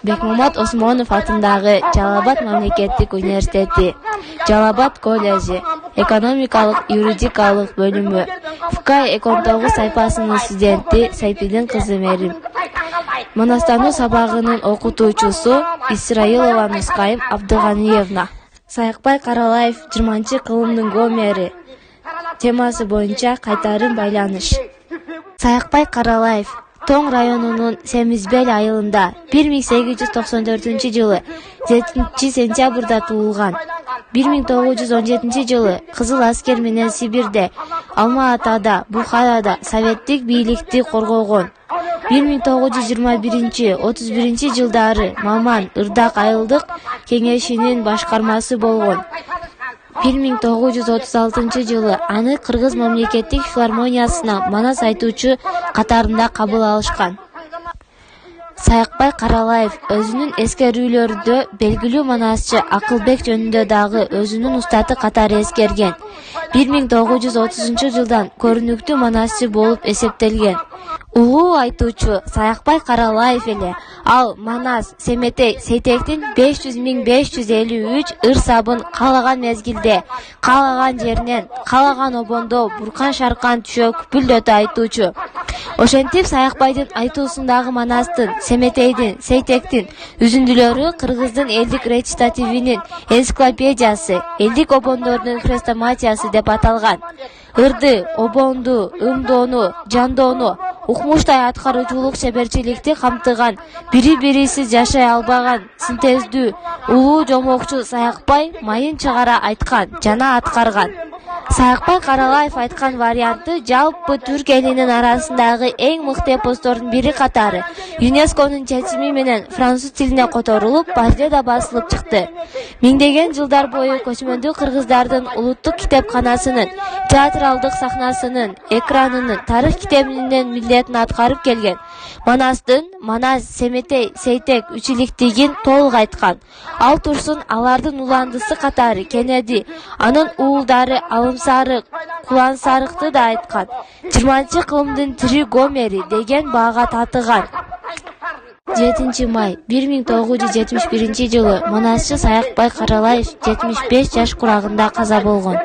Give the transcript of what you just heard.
Бекмамат Осмонов атындагы Жалал Абад мамлекеттик университети, Жалал Абад коллежи, экономикалык юридикалык бөлүмү, ФК 19 сайпасынын студенти Сайпидин кызы Мерим. Манастануу сабагынын окутуучусу Исраилова Нускайым Абдыганиевна. Саякбай Каралаев 20-кылымдын гомери. Темасы боюнча кайтарым байланыш. Саякбай Каралаев Тоң районунун Семизбел айылында 1894-жылы 7-сентябрда туулган. 1917-жылы Кызыл аскер менен Сибирде, Алма-Атада, Бухарада советтик бийликти коргогон. 1921-31 жылдары Маман Ырдак айылдык кеңешинин башкармасы болгон. 1936-жылы аны Кыргыз мамлекеттик филармониясына манас айтуучу катарында кабыл алышкан. Саякбай Каралаев өзүнүн эскерүүлөрүндө белгилүү манасчы Акылбек жөнүндө дагы өзүнүн устаты катары эскерген. 1930-жылдан көрүнүктүү манасчы болуп эсептелген. Улуу айтуучу Саякбай Каралаев эле ал манас Семетей Сейтектин 500.553 ыр-сабын каалаган мезгилде, каалаган жеринен, каалаган обондо буркан-шаркан түшө күпүлдөтө айтуучу. Ошентип Саякбайдын айтуусундагы манастын, Семетейдин, Сейтектин үзүндүлөрү Кыргыздын элдик речитативинин энциклопедиясы, элдик обондордун хрестоматиясы деп аталган. Ырды, обонду, ымдоону, жандоону, укмуштай аткаруучулук чеберчиликти камтыган, бири-бирисиз жашай албаган, синтездүү, улуу жомокчу Саякбай майын чыгара айткан жана аткарган. Саякбай Каралаев айткан варианты жалпы түрк элинин арасындагы эң мыкты эпостордун бири катары ЮНЕСКОнун чечими менен француз тилине которулуп, Баждеда басылып чыкты. Миңдеген жылдар бою көчмөндүү кыргыздардын улуттук китепканасынын, театралдык сахнасынын, экранынын, тарых китебинин милдетин аткарып келген. Манастын Манас, Семетей, Сейтек үчүлүктүгүн толук айткан. Ал турсун алардын уландысы катары Кенеди, анын уулдары Алымсарык, Кулансарыкты да айткан. 20-кылымдын тири Гомери деген баага татыган. 7 май 1971 жылы манасчы Саякбай Каралаев 75 жаш курагында каза болгон.